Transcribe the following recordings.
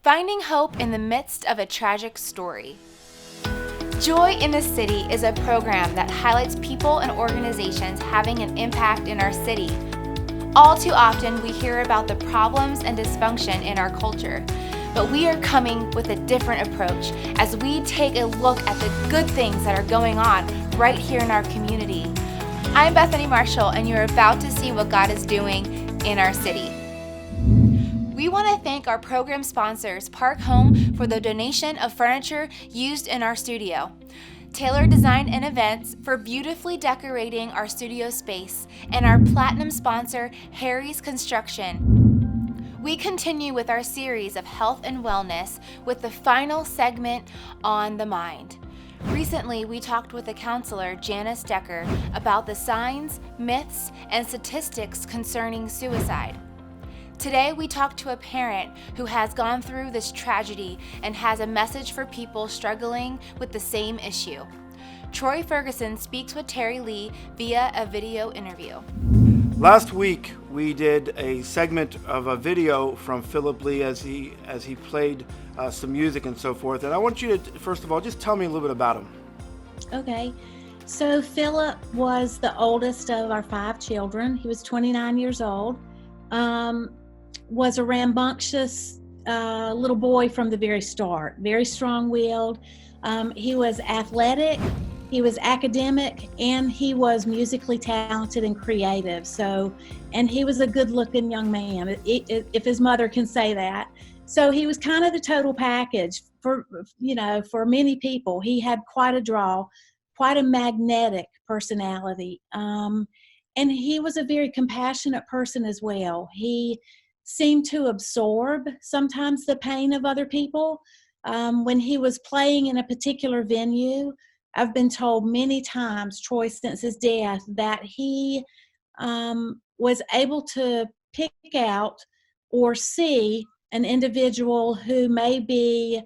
Finding hope in the midst of a tragic story. Joy in the City is a program that highlights people and organizations having an impact in our city. All too often, we hear about the problems and dysfunction in our culture, but we are coming with a different approach as we take a look at the good things that are going on right here in our community. I'm Bethany Marshall, and you're about to see what God is doing in our city. We want to thank our program sponsors, Park Home, for the donation of furniture used in our studio, Taylor Design and Events for beautifully decorating our studio space, and our platinum sponsor, Harry's Construction. We continue with our series of health and wellness with the final segment on the mind. Recently, we talked with a counselor, Janice Decker, about the signs, myths, and statistics concerning suicide. Today, we talk to a parent who has gone through this tragedy and has a message for people struggling with the same issue. Troy Ferguson speaks with Terry Lee via a video interview. Last week, we did a segment of a video from Philip Lee as he played some music and so forth. And I want you to, first of all, just tell me a little bit about him. Okay. So Philip was the oldest of our 5 children. He was 29 years old. Was a rambunctious little boy from the very start, very strong-willed. He was athletic, he was academic, and he was musically talented and creative. And he was a good-looking young man, if his mother can say that. So he was kind of the total package for many people. He had quite a draw, quite a magnetic personality. And he was a very compassionate person as well. He seemed to absorb sometimes the pain of other people. When he was playing in a particular venue, I've been told many times, Troy, since his death, that he was able to pick out or see an individual who may be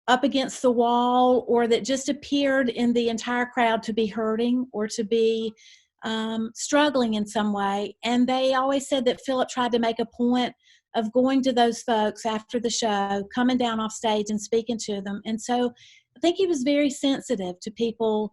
up against the wall or that just appeared in the entire crowd to be hurting or to be struggling in some way. And they always said that Philip tried to make a point of going to those folks after the show, coming down off stage and speaking to them. And so I think he was very sensitive to people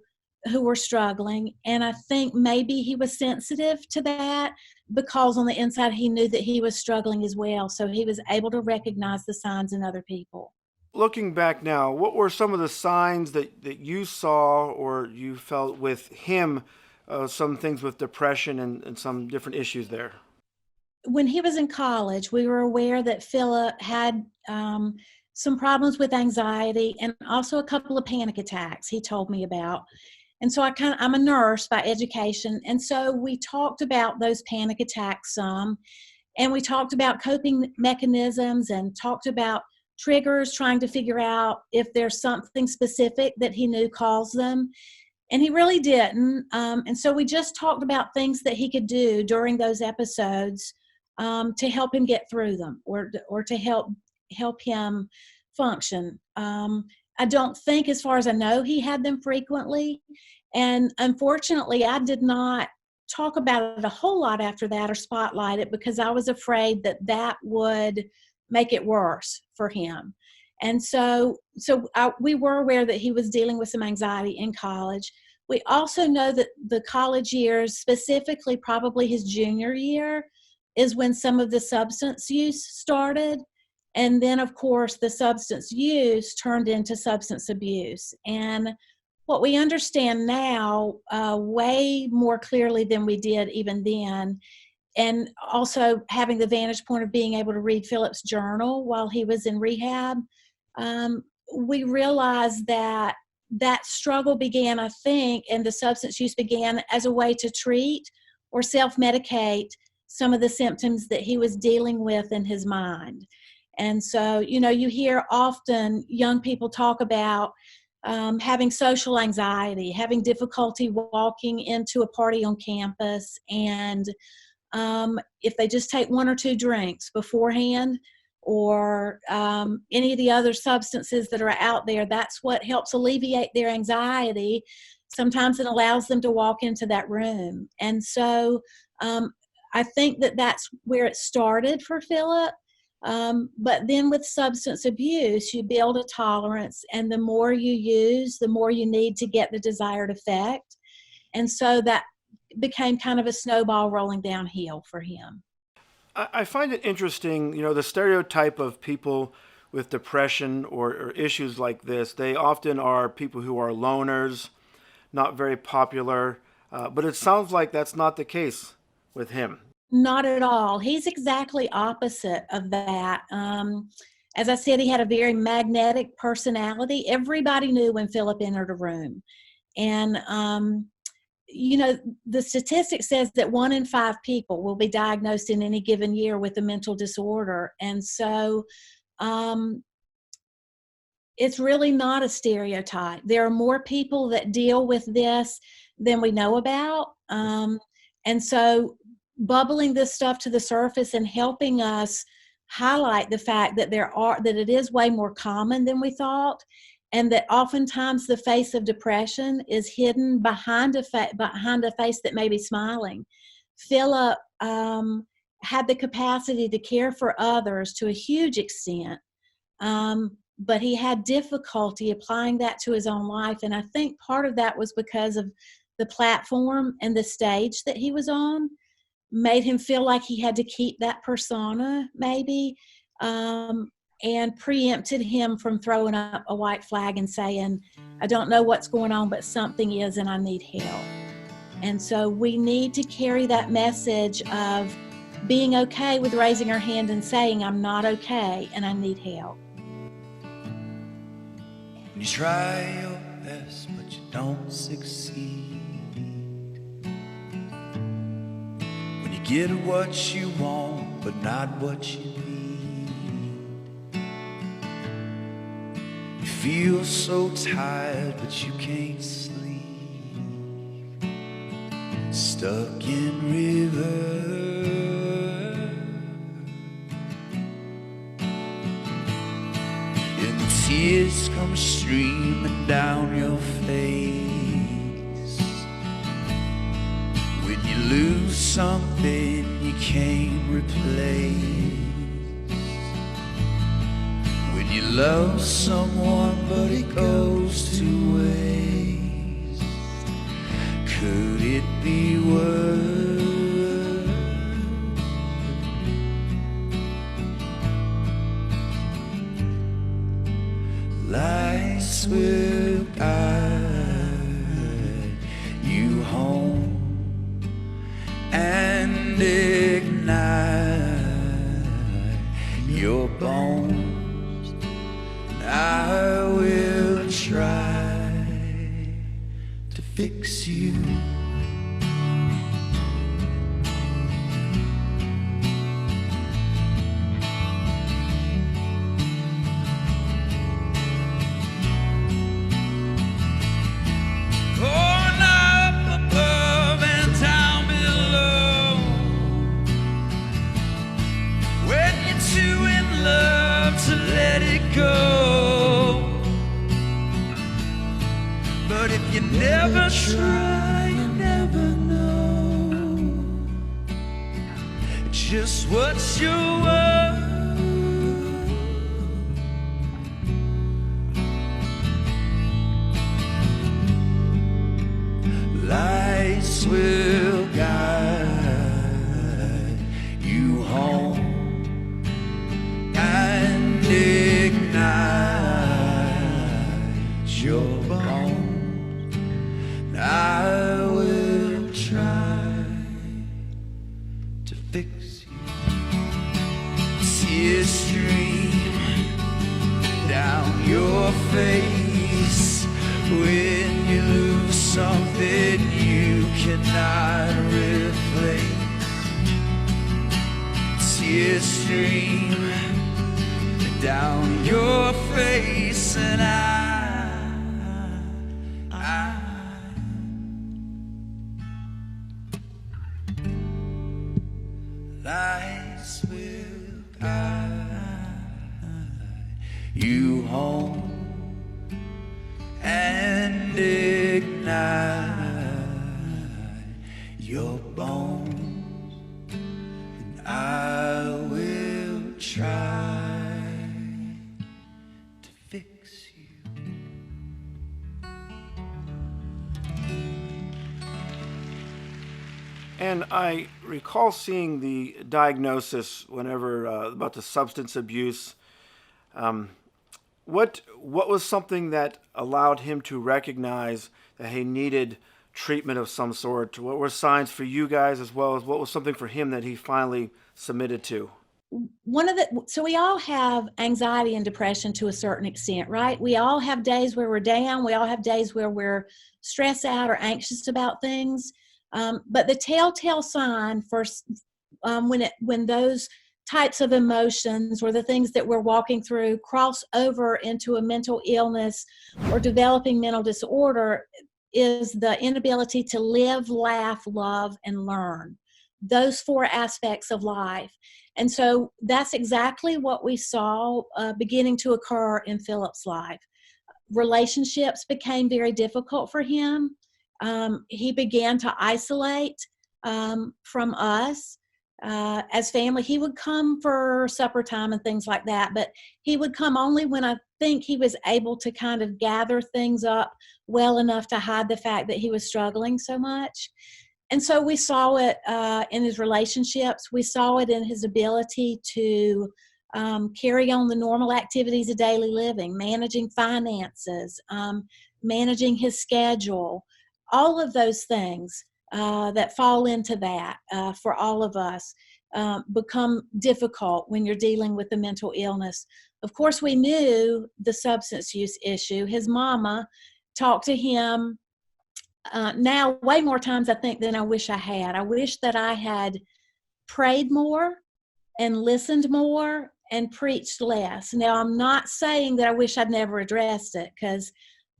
who were struggling. And I think maybe he was sensitive to that because on the inside he knew that he was struggling as well. So he was able to recognize the signs in other people. Looking back now, what were some of the signs that you saw or you felt with him? Some things with depression and some different issues there. When he was in college, we were aware that Philip had some problems with anxiety and also a couple of panic attacks he told me about. And so I'm a nurse by education. And so we talked about those panic attacks some, and we talked about coping mechanisms and talked about triggers, trying to figure out if there's something specific that he knew caused them. And he really didn't. And so we just talked about things that he could do during those episodes to help him get through them or to help him function. I don't think, as far as I know, he had them frequently. And unfortunately, I did not talk about it a whole lot after that or spotlight it because I was afraid that would make it worse for him. And so we were aware that he was dealing with some anxiety in college. We also know that the college years, specifically probably his junior year, is when some of the substance use started. And then, of course, the substance use turned into substance abuse. And what we understand now way more clearly than we did even then, and also having the vantage point of being able to read Philip's journal while he was in rehab, we realized that struggle began, I think, and the substance use began as a way to treat or self-medicate some of the symptoms that he was dealing with in his mind. And so, you hear often young people talk about having social anxiety, having difficulty walking into a party on campus, and if they just take 1 or 2 drinks beforehand, or any of the other substances that are out there, that's what helps alleviate their anxiety. Sometimes it allows them to walk into that room. And so I think that that's where it started for Philip. But then with substance abuse, you build a tolerance, and the more you use, the more you need to get the desired effect. And so that became kind of a snowball rolling downhill for him. I find it interesting, the stereotype of people with depression or issues like this. They often are people who are loners, not very popular, but it sounds like that's not the case with him. Not at all. He's exactly opposite of that. As I said, he had a very magnetic personality. Everybody knew when Philip entered a room. And the statistic says that 1 in 5 people will be diagnosed in any given year with a mental disorder. And so it's really not a stereotype. There are more people that deal with this than we know about. And so bubbling this stuff to the surface and helping us highlight the fact that that it is way more common than we thought, and that oftentimes the face of depression is hidden behind a face that may be smiling. Philip had the capacity to care for others to a huge extent, but he had difficulty applying that to his own life. And I think part of that was because of the platform and the stage that he was on made him feel like he had to keep that persona, maybe, and preempted him from throwing up a white flag and saying, I don't know what's going on, but something is, and I need help. And so we need to carry that message of being okay with raising our hand and saying, I'm not okay and I need help. You try your best, but you don't succeed. When you get what you want, but not what you need. You feel so tired, but you can't sleep. Stuck in reverse. And the tears come streaming down your face. When you lose something you can't replace. When you love someone but it goes to waste. Could it be worse? Lights will guide you home and ignite your bones. I will try to fix you. But if you never try, you never know just what you're worth. Lights will guide you home and ignite your bones. I will try to fix you. Tears stream down your face when you lose something you cannot replace. Tears stream down your face, and lights will guide you home and ignite your bones, and I will try fix you. And I recall seeing the diagnosis whenever about the substance abuse. What was something that allowed him to recognize that he needed treatment of some sort? What were signs for you guys, as well as what was something for him that he finally submitted to? So we all have anxiety and depression to a certain extent, right? We all have days where we're down. We all have days where we're stressed out or anxious about things. But the telltale sign for when those types of emotions or the things that we're walking through cross over into a mental illness or developing mental disorder is the inability to live, laugh, love, and learn. Those four aspects of life. And so that's exactly what we saw beginning to occur in Philip's life. Relationships became very difficult for him. He began to isolate from us as family. He would come for supper time and things like that, but he would come only when I think he was able to kind of gather things up well enough to hide the fact that he was struggling so much. And so we saw it in his relationships. We saw it in his ability to carry on the normal activities of daily living, managing finances, managing his schedule, all of those things that fall into that for all of us become difficult when you're dealing with the mental illness. Of course, we knew the substance use issue. His mama talked to him now way more times, I think, than I wish I had. I wish that I had prayed more and listened more and preached less. Now, I'm not saying that I wish I'd never addressed it, because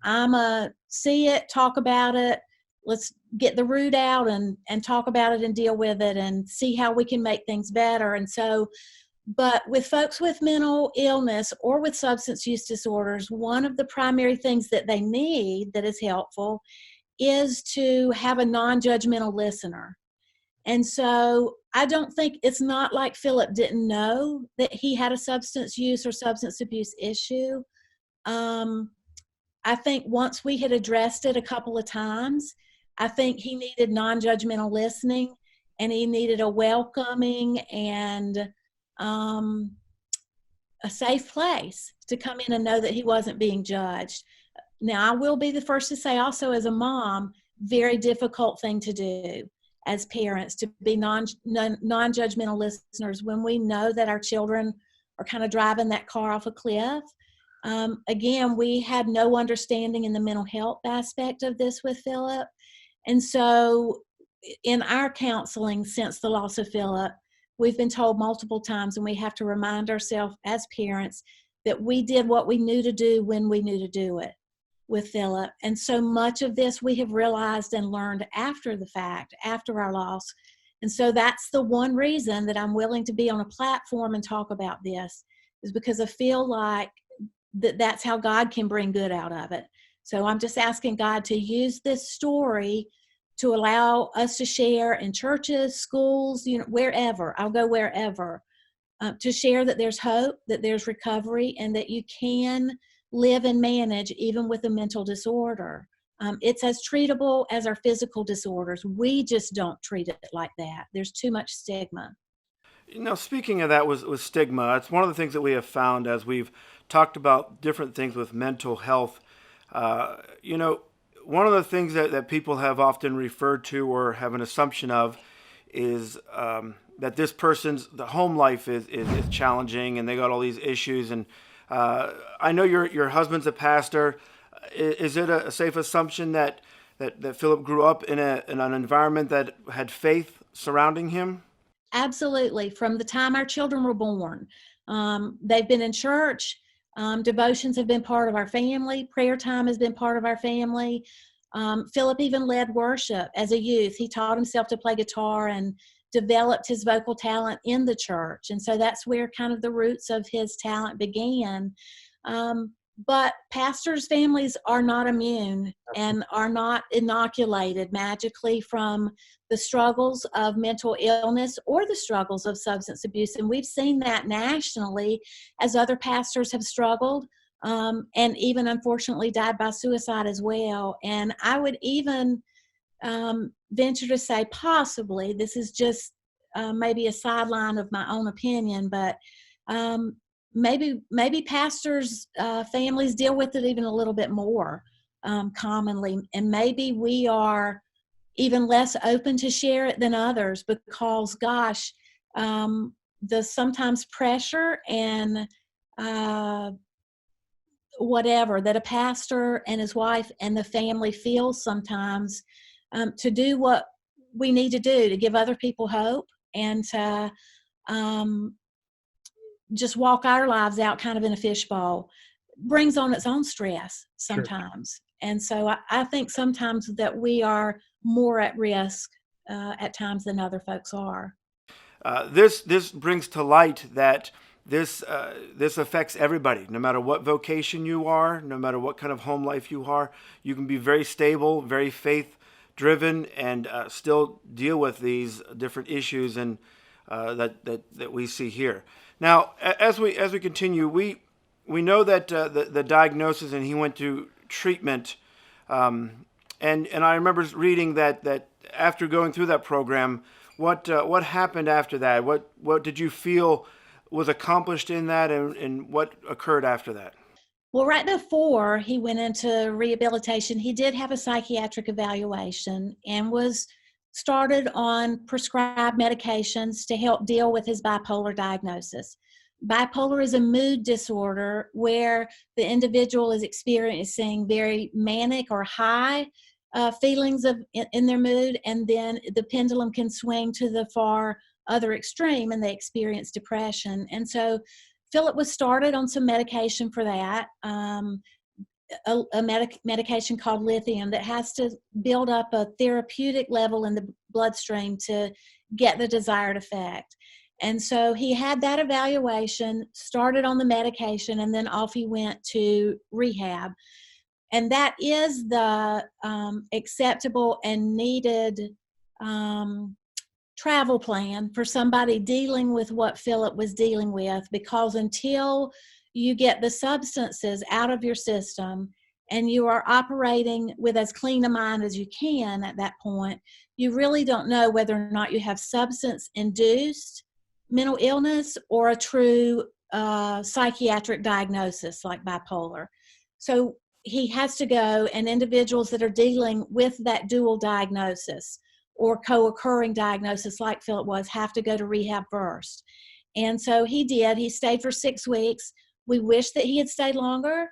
I'm a see it, talk about it, let's get the root out and talk about it and deal with it and see how we can make things better. And so, but with folks with mental illness or with substance use disorders, one of the primary things that they need that is helpful is to have a non-judgmental listener. And so I don't think, it's not like Philip didn't know that he had a substance use or substance abuse issue. I think once we had addressed it a couple of times, I think he needed non-judgmental listening, and he needed a welcoming and a safe place to come in and know that he wasn't being judged. Now, I will be the first to say also, as a mom, very difficult thing to do as parents, to be non-judgmental listeners when we know that our children are kind of driving that car off a cliff. Again, we had no understanding in the mental health aspect of this with Philip. And so in our counseling since the loss of Philip, we've been told multiple times, and we have to remind ourselves as parents, that we did what we knew to do when we knew to do it with Philip. And so much of this we have realized and learned after the fact, after our loss. And so that's the one reason that I'm willing to be on a platform and talk about this, is because I feel like that's how God can bring good out of it. So I'm just asking God to use this story to allow us to share in churches, schools, wherever. I'll go wherever, to share that there's hope, that there's recovery, and that you can live and manage even with a mental disorder. It's as treatable as our physical disorders. We just don't treat it like that. There's too much stigma. Speaking of that with stigma, it's one of the things that we have found as we've talked about different things with mental health. One of the things that people have often referred to or have an assumption of is that this person's the home life is challenging, and they got all these issues. And I know your husband's a pastor. Is it a safe assumption that Philip grew up in an environment that had faith surrounding him? Absolutely. From the time our children were born, they've been in church. Devotions have been part of our family. Prayer time has been part of our family. Philip even led worship as a youth. He taught himself to play guitar and developed his vocal talent in the church. And so that's where kind of the roots of his talent began. But pastors' families are not immune and are not inoculated magically from the struggles of mental illness or the struggles of substance abuse. And we've seen that nationally as other pastors have struggled. and even unfortunately died by suicide as well. And I would even venture to say possibly, this is just maybe a sideline of my own opinion, but maybe pastors' families deal with it even a little bit more commonly, and maybe we are even less open to share it than others because, gosh, the sometimes pressure and whatever that a pastor and his wife and the family feel sometimes to do what we need to do to give other people hope and to just walk our lives out kind of in a fishbowl brings on its own stress sometimes. Sure. And so I think sometimes that we are more at risk at times than other folks are. This brings to light that this affects everybody, no matter what vocation you are, no matter what kind of home life you are. You can be very stable, very faith driven, and still deal with these different issues and that we see here. Now, as we continue, we know that the diagnosis, and he went to treatment, and I remember reading that after going through that program, what happened after that? What did you feel was accomplished in that, and what occurred after that? Well, right before he went into rehabilitation, he did have a psychiatric evaluation and was started on prescribed medications to help deal with his bipolar diagnosis. Bipolar is a mood disorder where the individual is experiencing very manic or high feelings in their mood, and then the pendulum can swing to the far other extreme and they experience depression. And so Philip was started on some medication for that, medication called lithium that has to build up a therapeutic level in the bloodstream to get the desired effect. And so he had that evaluation, started on the medication, and then off he went to rehab. And that is the acceptable and needed travel plan for somebody dealing with what Philip was dealing with, because until you get the substances out of your system and you are operating with as clean a mind as you can at that point, you really don't know whether or not you have substance-induced mental illness or a true psychiatric diagnosis like bipolar. So he has to go, and individuals that are dealing with that dual diagnosis or co-occurring diagnosis like Philip was have to go to rehab first. And so he did. He stayed for 6 weeks. We wish that he had stayed longer.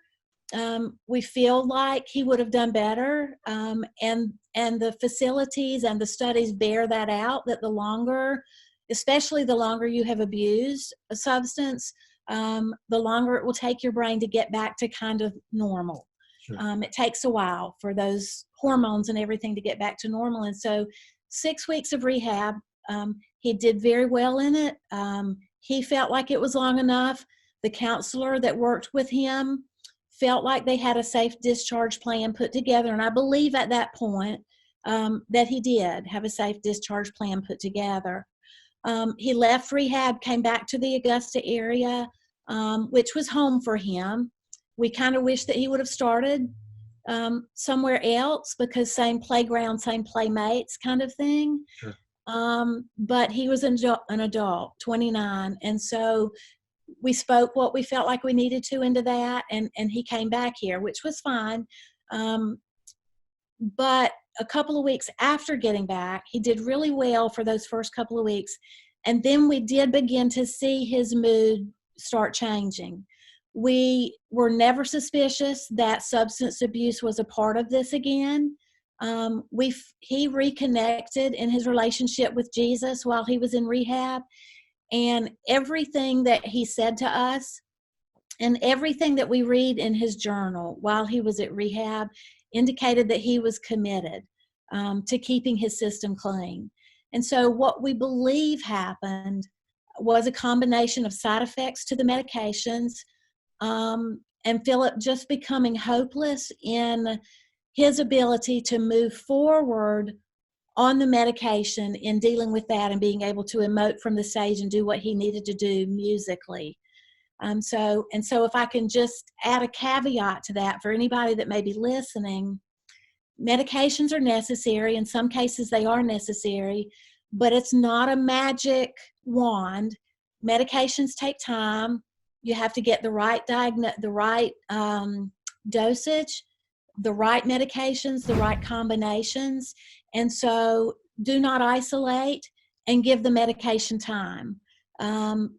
We feel like he would have done better. And the facilities and the studies bear that out, that the longer, especially the longer you have abused a substance, the longer it will take your brain to get back to kind of normal. Sure. It takes a while for those hormones and everything to get back to normal. And so 6 weeks of rehab, he did very well in it. He felt like it was long enough. The counselor that worked with him felt like they had a safe discharge plan put together. And I believe at that point that he did have a safe discharge plan put together. He left rehab, came back to the Augusta area, which was home for him. We kind of wish that he would have started somewhere else, because same playground, same playmates kind of thing. Sure. But he was an adult, 29. And so we spoke what we felt like we needed to into that. And he came back here, which was fine. But a couple of weeks after getting back, he did really well for those first couple of weeks. And then we did begin to see his mood start changing. We were never suspicious that substance abuse was a part of this again. He reconnected in his relationship with Jesus while he was in rehab, and everything that he said to us and everything that we read in his journal while he was at rehab indicated that he was committed to keeping his system clean. And so what we believe happened was a combination of side effects to the medications, and Philip just becoming hopeless in his ability to move forward on the medication in dealing with that and being able to emote from the stage and do what he needed to do musically. So if I can just add a caveat to that for anybody that may be listening, medications are necessary. In some cases, they are necessary, but it's not a magic wand. Medications take time. You have to get the right dosage, the right medications, the right combinations. And so do not isolate and give the medication time.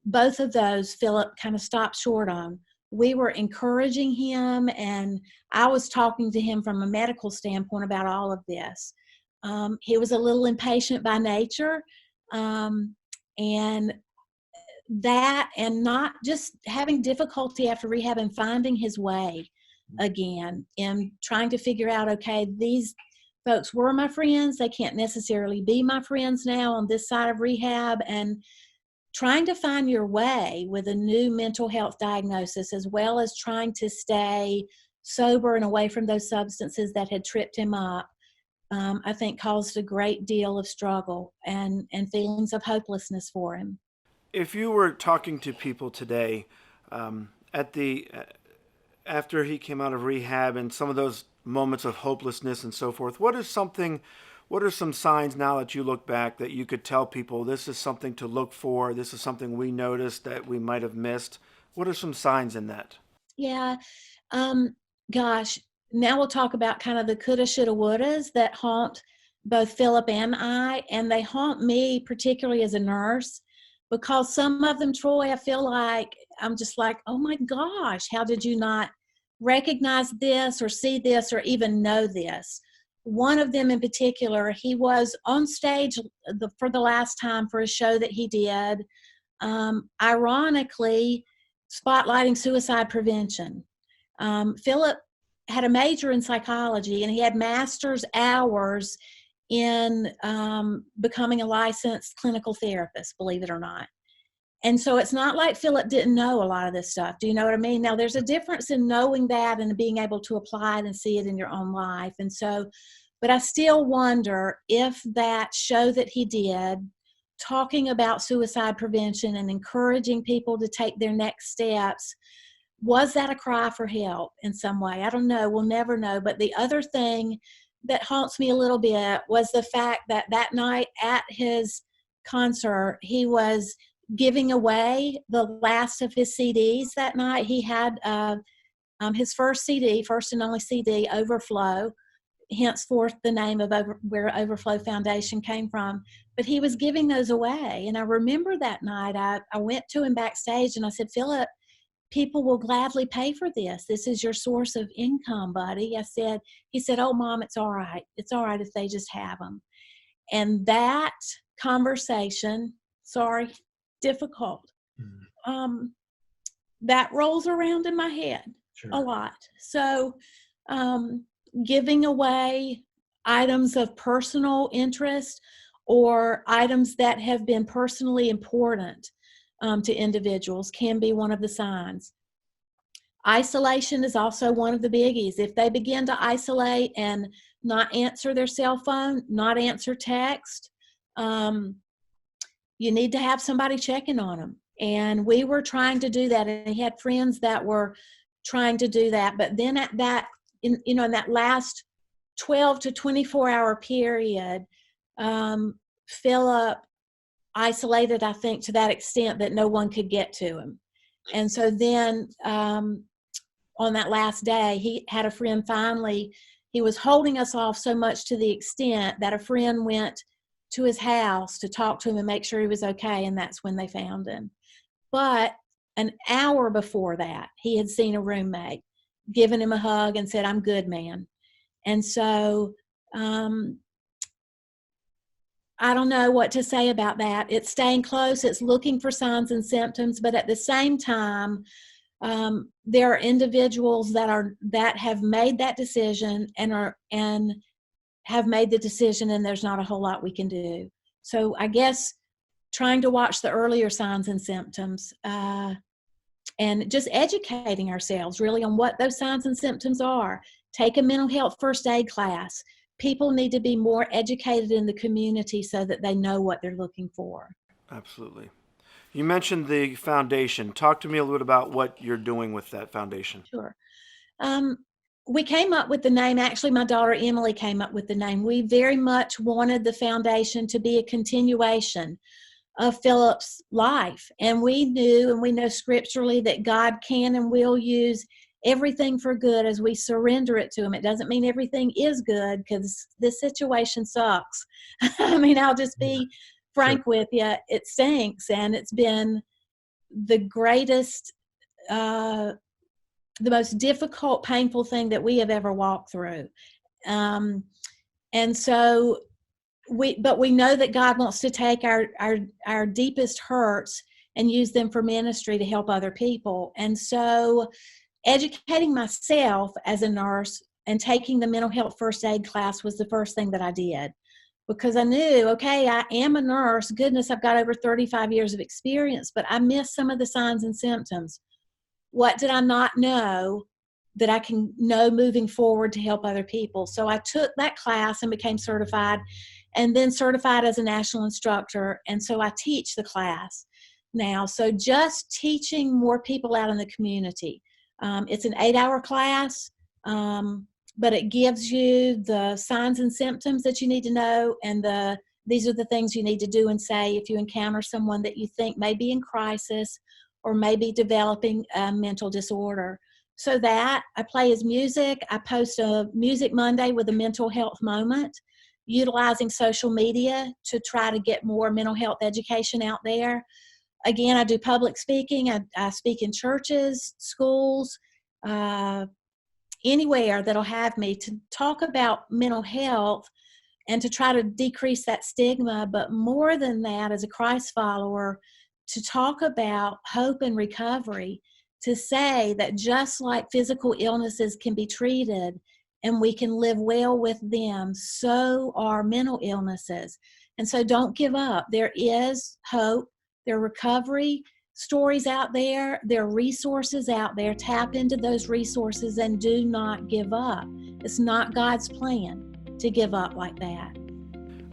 Both of those Philip kind of stopped short on. We were encouraging him, and I was talking to him from a medical standpoint about all of this. He was a little impatient by nature, and not just having difficulty after rehab and finding his way again and trying to figure out, okay, these folks were my friends. They can't necessarily be my friends now on this side of rehab, and trying to find your way with a new mental health diagnosis, as well as trying to stay sober and away from those substances that had tripped him up, I think caused a great deal of struggle and feelings of hopelessness for him. If you were talking to people today, after he came out of rehab and some of those moments of hopelessness and so forth, what are some signs now that you look back that you could tell people this is something to look for, this is something we noticed that we might have missed? What are some signs in that? Yeah. Gosh, now we'll talk about kind of the coulda, shoulda, wouldas that haunt both Philip and I, and they haunt me particularly as a nurse, because some of them, Troy, I feel like I'm just like, oh my gosh, how did you not recognize this or see this or even know this? One of them in particular, he was on stage for the last time for a show that he did, ironically spotlighting suicide prevention. Philip had a major in psychology, and he had master's hours in becoming a licensed clinical therapist, believe it or not. And so it's not like Philip didn't know a lot of this stuff. Do you know what I mean? Now, there's a difference in knowing that and being able to apply it and see it in your own life. And so, but I still wonder if that show that he did, talking about suicide prevention and encouraging people to take their next steps, was that a cry for help in some way? I don't know. We'll never know. But the other thing that haunts me a little bit was the fact that that night at his concert, he was giving away the last of his CDs that night. He had his first CD, first and only CD, Overflow, henceforth the name of where Overflow Foundation came from. But he was giving those away. And I remember that night, I went to him backstage and I said, Philip, people will gladly pay for this. This is your source of income, buddy. He said, oh, Mom, it's all right. It's all right if they just have them. And that conversation, difficult, that rolls around in my head a lot. So giving away items of personal interest or items that have been personally important to individuals can be one of the signs. Isolation is also one of the biggies. If they begin to isolate and not answer their cell phone, not answer text, you need to have somebody checking on them. And we were trying to do that, and he had friends that were trying to do that. But then at that, in that last 12 to 24 hour period, Philip isolated, I think, to that extent that no one could get to him. And so then on that last day, he had a friend finally, he was holding us off so much to the extent that a friend went to his house to talk to him and make sure he was okay, and that's when they found him. But an hour before that, he had seen a roommate, given him a hug and said, I'm good, man. And so I don't know what to say about that. It's staying close. It's looking for signs and symptoms. But at the same time, there are individuals that have made that decision and have made the decision, and there's not a whole lot we can do. So I guess trying to watch the earlier signs and symptoms and just educating ourselves really on what those signs and symptoms are. Take a mental health first aid class. People need to be more educated in the community so that they know what they're looking for. Absolutely. You mentioned the foundation. Talk to me a little bit about what you're doing with that foundation. Sure. Um, we came up with the name. Actually, my daughter Emily came up with the name. We very much wanted the foundation to be a continuation of Philip's life. And we knew, and we know scripturally, that God can and will use everything for good as we surrender it to him. It doesn't mean everything is good, because this situation sucks. I mean, I'll just be frank with you. It stinks, and it's been the greatest, the most difficult, painful thing that we have ever walked through. And so we know that God wants to take our deepest hurts and use them for ministry to help other people. And so educating myself as a nurse and taking the mental health first aid class was the first thing that I did, because I knew, okay, I am a nurse. Goodness, I've got over 35 years of experience, but I missed some of the signs and symptoms. What did I not know that I can know moving forward to help other people? So I took that class and became certified, and then certified as a national instructor. And so I teach the class now. So just teaching more people out in the community. It's an 8-hour class, but it gives you the signs and symptoms that you need to know, and these are the things you need to do and say if you encounter someone that you think may be in crisis or may be developing a mental disorder. So that I play his music. I post a Music Monday with a mental health moment, utilizing social media to try to get more mental health education out there. Again, I do public speaking. I speak in churches, schools, anywhere that'll have me to talk about mental health and to try to decrease that stigma. But more than that, as a Christ follower, to talk about hope and recovery, to say that just like physical illnesses can be treated and we can live well with them, so are mental illnesses. And so don't give up. There is hope. There are recovery stories out there. There are resources out there. Tap into those resources and do not give up. It's not God's plan to give up like that.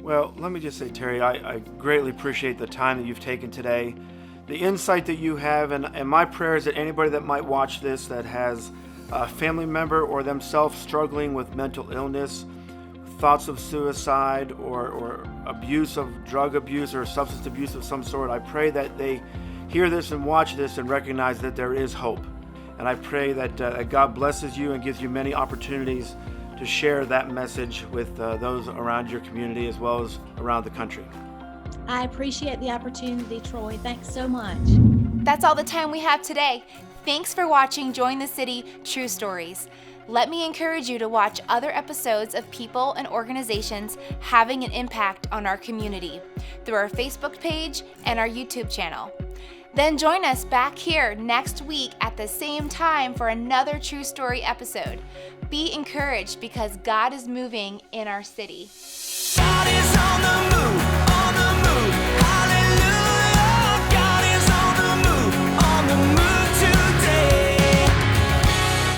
Well, let me just say, Terry, I greatly appreciate the time that you've taken today, the insight that you have, and my prayer is that anybody that might watch this that has a family member or themselves struggling with mental illness, thoughts of suicide or abuse of drug abuse or substance abuse of some sort, I pray that they hear this and watch this and recognize that there is hope. And I pray that God blesses you and gives you many opportunities to share that message with those around your community as well as around the country. I appreciate the opportunity, Troy. Thanks so much. That's all the time we have today. Thanks for watching Join the City True Stories. Let me encourage you to watch other episodes of people and organizations having an impact on our community through our Facebook page and our YouTube channel. Then join us back here next week at the same time for another True Story episode. Be encouraged because God is moving in our city. God is on the move.